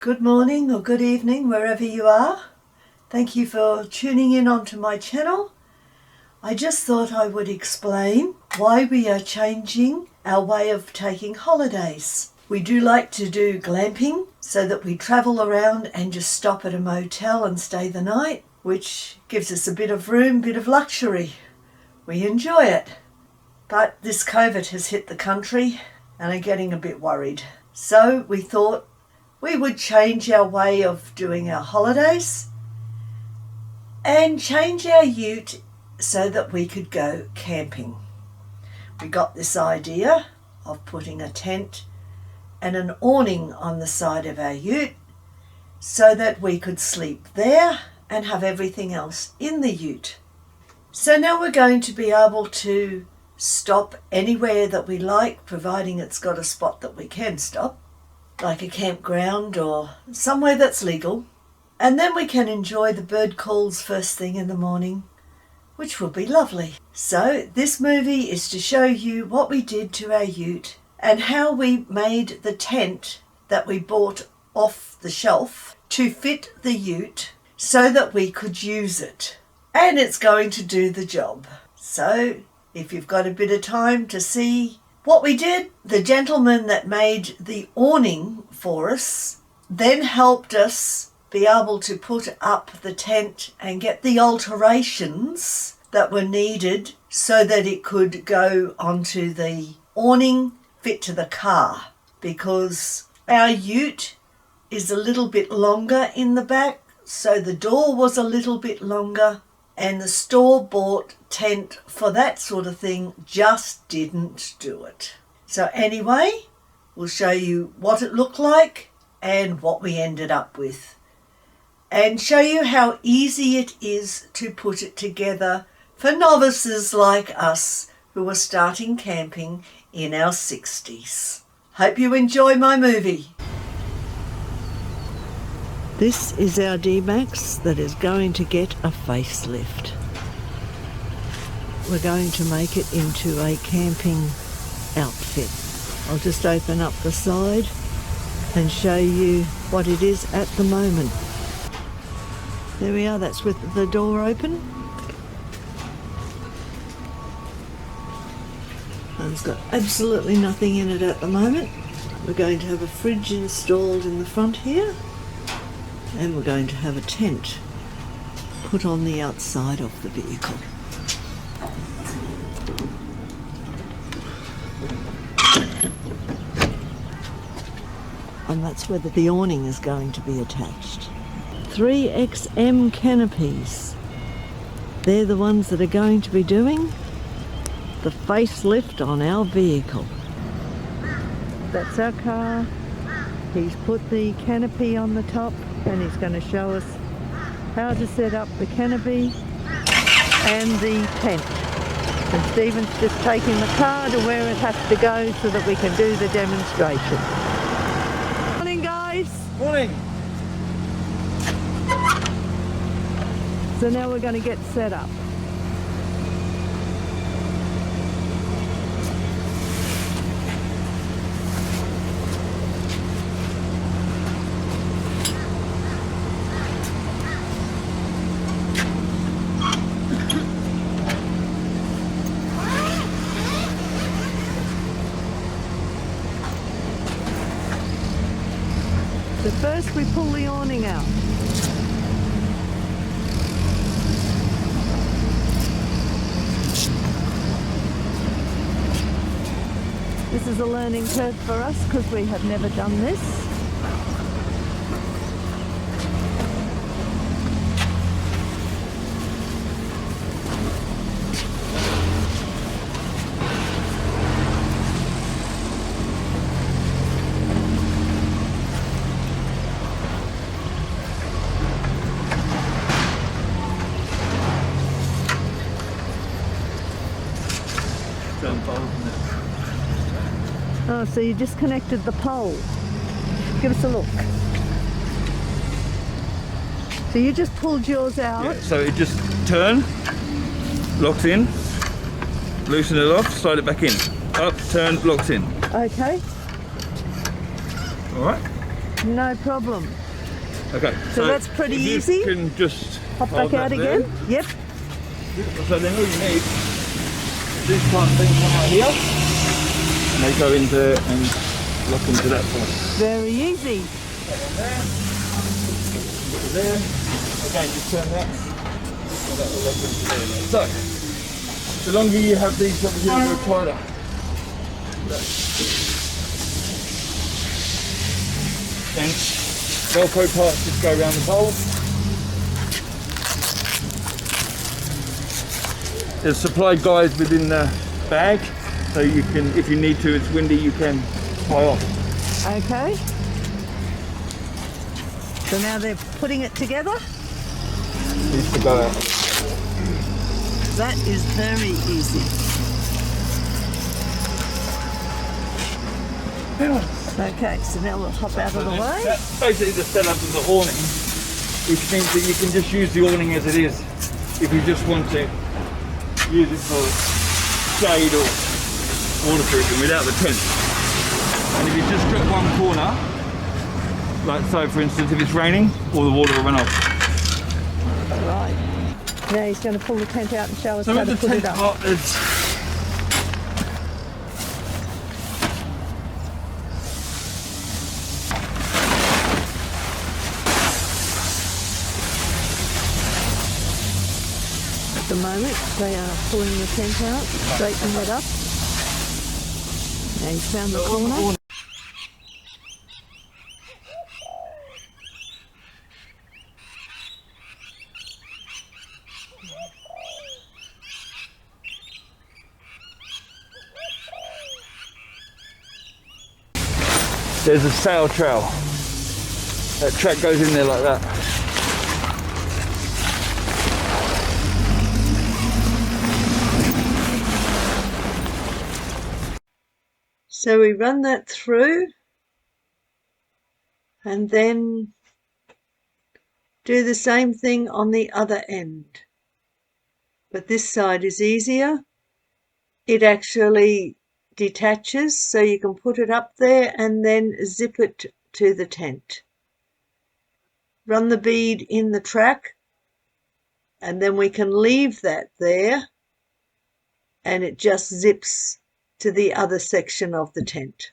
Good morning or good evening, wherever you are. Thank you for tuning in onto my channel. I just thought I would explain why we are changing our way of taking holidays. We do like to do glamping so that we travel around and just stop at a motel and stay the night, which gives us a bit of room, bit of luxury. We enjoy it. But this COVID has hit the country and I'm getting a bit worried. So we thought we would change our way of doing our holidays and change our ute so that we could go camping. We got this idea of putting a tent and an awning on the side of our ute so that we could sleep there and have everything else in the ute. So now we're going to be able to stop anywhere that we like, providing it's got a spot that we can stop, like a campground or somewhere that's legal. And then we can enjoy the bird calls first thing in the morning, which will be lovely. So this movie is to show you what we did to our ute and how we made the tent that we bought off the shelf to fit the ute so that we could use it. And it's going to do the job. So if you've got a bit of time to see what we did, the gentleman that made the awning for us then helped us be able to put up the tent and get the alterations that were needed so that it could go onto the awning, fit to the car, because our ute is a little bit longer in the back, so the door was a little bit longer, and the store-bought tent for that sort of thing just didn't do it. So anyway, we'll show you what it looked like and what we ended up with, and show you how easy it is to put it together for novices like us who are starting camping in our 60s. Hope you enjoy my movie. This is our D-Max that is going to get a facelift. We're going to make it into a camping outfit. I'll just open up the side and show you what it is at the moment. There we are, that's with the door open. And it's got absolutely nothing in it at the moment. We're going to have a fridge installed in the front here. And we're going to have a tent put on the outside of the vehicle. And that's where the awning is going to be attached. 3XM Canopies. They're the ones that are going to be doing the facelift on our vehicle. That's our car. He's put the canopy on the top and he's going to show us how to set up the canopy and the tent. And Stephen's just taking the car to where it has to go so that we can do the demonstration. Morning, guys. Morning. So now we're going to get set up. So first we pull the awning out. This is a learning curve for us because we have never done this. Oh, so you disconnected the pole. Give us a look. So you just pulled yours out? Yeah, so it just turn, locks in, loosen it off, slide it back in. Up, turn, locks in. Okay. Alright. No problem. Okay. So that's pretty if you easy. Can just Hop hold back out that there. again. Yep. So then all you need is these kind of things come out here, and they go into and lock into that point. Very easy. Put it there. Again, just turn that. So that will lock into there. So the longer you have these over here, the tighter. Then Velcro parts just go around the bowl. There's supply guides within the bag, so you can, if you need to, it's windy, you can tie off. Okay. So now they're putting it together. Needs to go out. That is very easy. Okay, so now we'll hop out of the way. That's basically the setup of the awning, which means that you can just use the awning as it is if you just want to use it for shade or waterproofing without the tent. And if you just strip one corner, like so for instance, if it's raining, all the water will run off. Right. Now he's going to pull the tent out and show us So how to with the put it tent up. part is At the moment, they are pulling the tent out, straightening it up. Now he's found the corner. there's a sail trail. That track goes in there like that. So we run that through and then do the same thing on the other end. But this side is easier. It actually detaches, so you can put it up there and then zip it to the tent. Run the bead in the track and then we can leave that there and it just zips to the other section of the tent.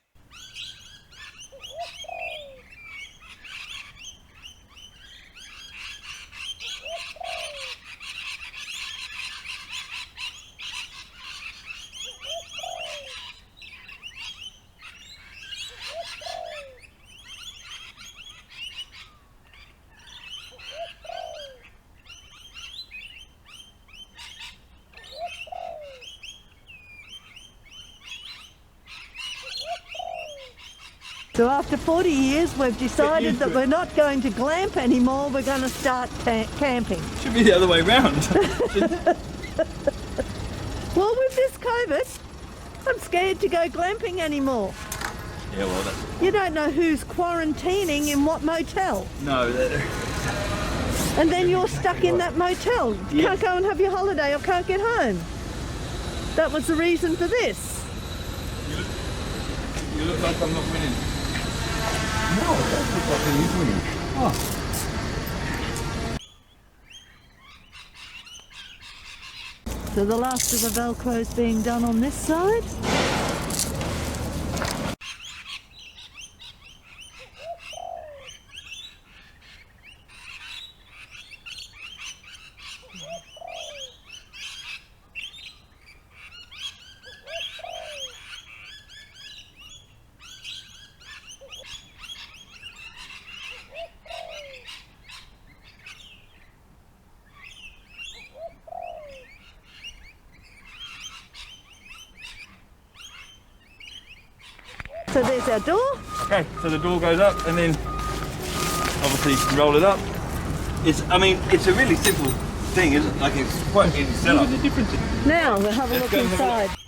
So after 40 years, we've decided that we're not going to glamp anymore, we're going to start camping. Should be the other way round. Well, with this COVID, I'm scared to go glamping anymore. Yeah, well, that's... You don't know who's quarantining in what motel. No, And then you're stuck in that motel. You Yes. can't go and have your holiday or can't get home. That was the reason for this. you look like I'm not winning. No, that's what he's winning. Oh. So the last of the Velcro is being done on this side. So there's our door. Okay, so the door goes up and then obviously you can roll it up. It's a really simple thing, isn't it? Like it's quite easy to set up. The difference. Now we'll have a look go and have a look. inside.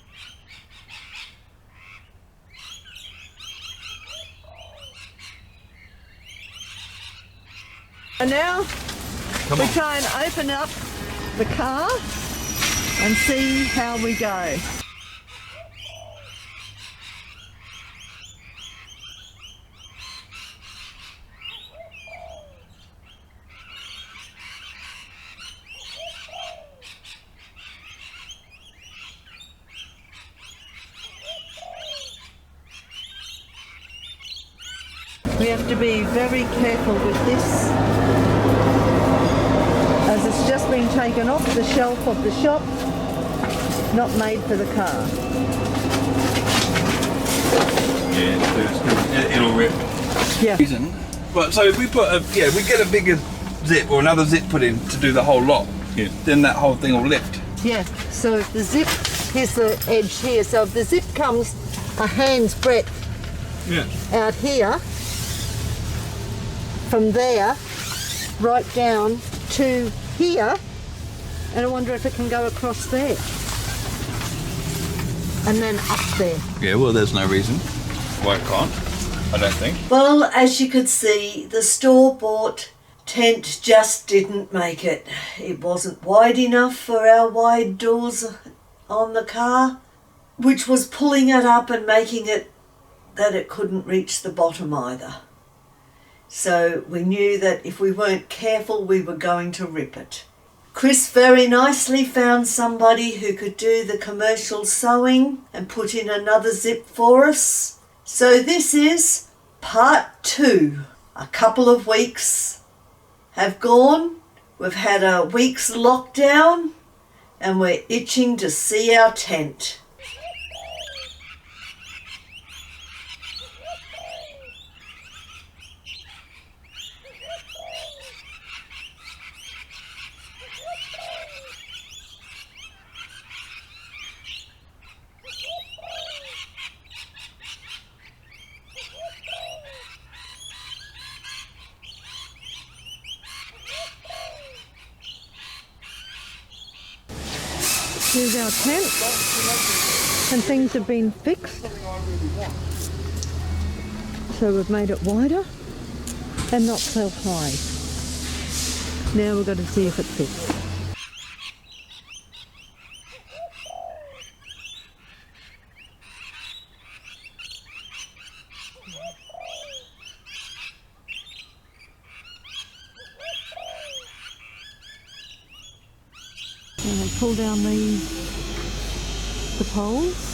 And now we try and open up the car and see how we go. We have to be very careful with this, as it's just been taken off the shelf of the shop, not made for the car. Yeah, it'll rip. Yeah. But so if we put we get a bigger zip or another zip put in to do the whole lot, then that whole thing will lift. Yeah, so if the zip, here's the edge here, so if the zip comes a hand's breadth out here, from there, right down to here, and I wonder if it can go across there. And then up there. Yeah, well there's no reason why it can't, I don't think. Well, as you could see, the store-bought tent just didn't make it. It wasn't wide enough for our wide doors on the car, which was pulling it up and making it that it couldn't reach the bottom either. So we knew that if we weren't careful, we were going to rip it. Chris very nicely found somebody who could do the commercial sewing and put in another zip for us. So this is part 2. A couple of weeks have gone. We've had a week's lockdown and we're itching to see our tent. Here's our tent, and things have been fixed. So we've made it wider and not so high. Now we've got to see if it fits. And I pull down the poles.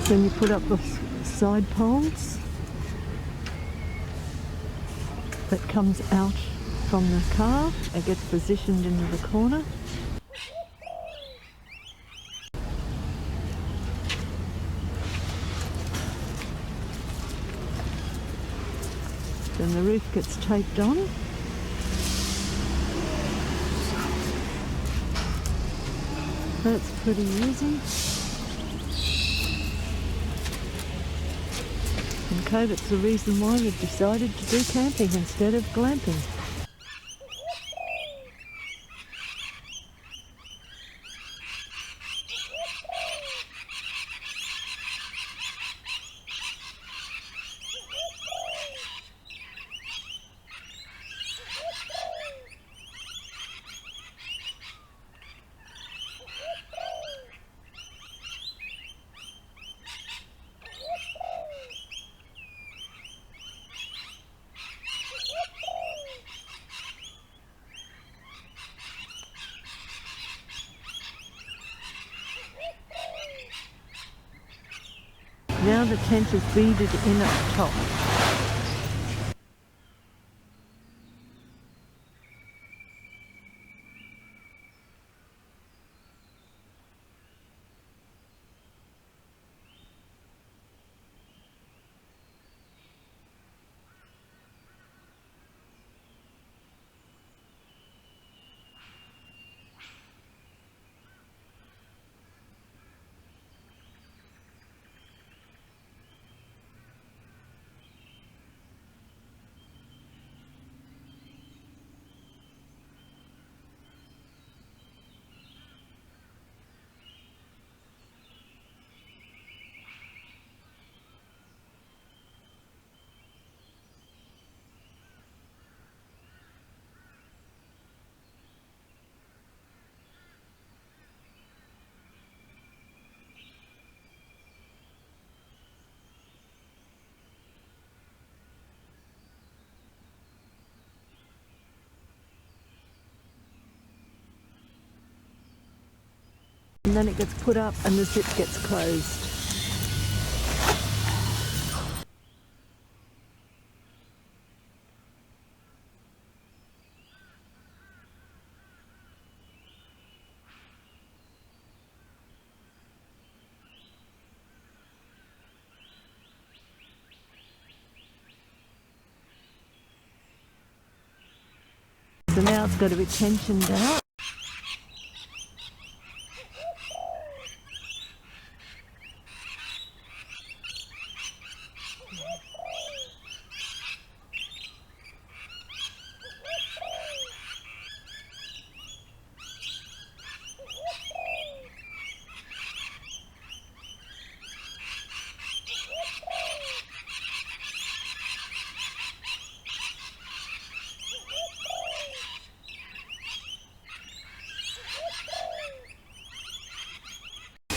Then you put up the side poles that comes out from the car. It gets positioned into the corner. Then the roof gets taped on. That's pretty easy. And COVID's the reason why we've decided to do camping instead of glamping. Now the tent is beaded in at the top. and then it gets put up and the zip gets closed. So now it's got to be tensioned out.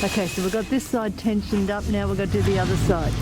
Okay, so we've got this side tensioned up, now we've got to do the other side.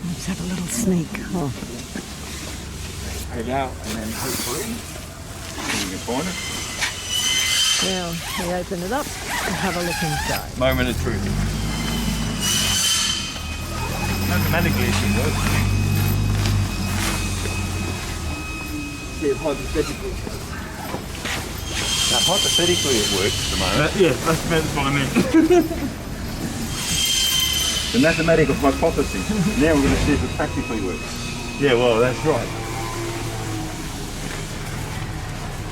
Let's have a little sneak. Oh. Head out and then hopefully you can find it. Now we open it up and have a look inside. Moment of truth. Mathematically it should work. See if hypothetically. Now, hypothetically it works at the moment. Yeah, that's what I mean. The mathematical hypothesis. Now we're going to see if it practically works. Yeah, well, that's right.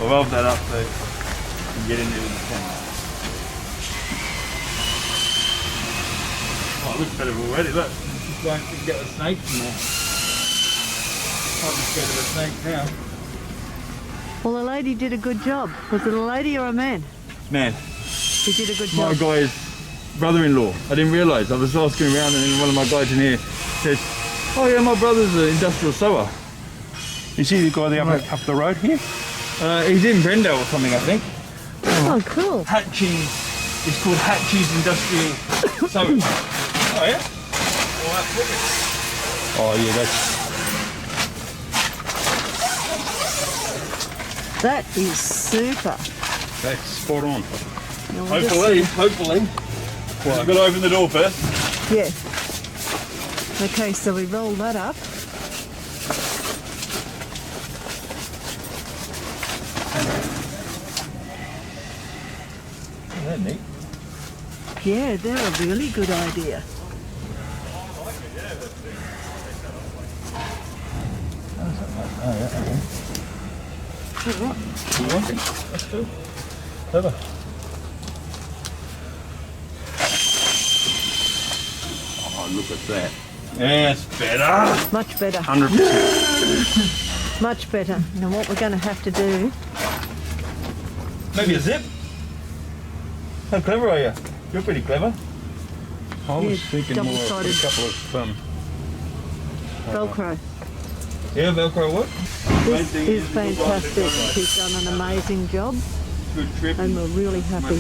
I'll valve that up so you can get in there with the camera. Oh, it looks better already, look. Just going to get the snake from there. I'll just go to the snake now. Well, the lady did a good job. Was it a lady or a man? Man, He did a good my job. guy's brother-in-law. I didn't realise. I was asking around and then one of my guys in here says, oh yeah, my brother's an industrial sewer. Is he the guy up the road here? He's in Brendale or something, I think. Oh, cool. Hatchie's, it's called Hatchie's Industrial Sewing. Oh yeah? Well, that's brilliant. Oh yeah, that's That is super. spot on. Now we'll just- Hopefully. Well, I've got to open the door first. Yeah. Okay, so we roll that up. Isn't that neat? Yeah, they're a really good idea. Oh yeah, okay. Alright, you like it? That's cool. Clever. Oh, look at that. Yeah, it's better. Much better. 100%. Much better. Now what we're going to have to do... Maybe a zip? How clever are you? You're pretty clever. I was Yeah, thinking more of a double-sided. couple of Velcro. Yeah, Velcro work. This is fantastic. He's done an amazing job Good trip. and we're really happy.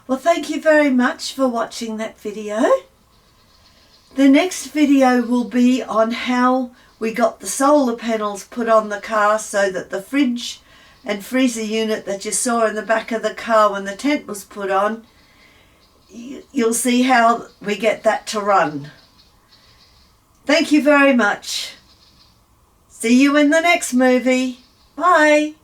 Well, thank you very much for watching that video. The next video will be on how we got the solar panels put on the car so that the fridge and freezer unit that you saw in the back of the car when the tent was put on, you'll see how we get that to run. Thank you very much. See you in the next movie. Bye.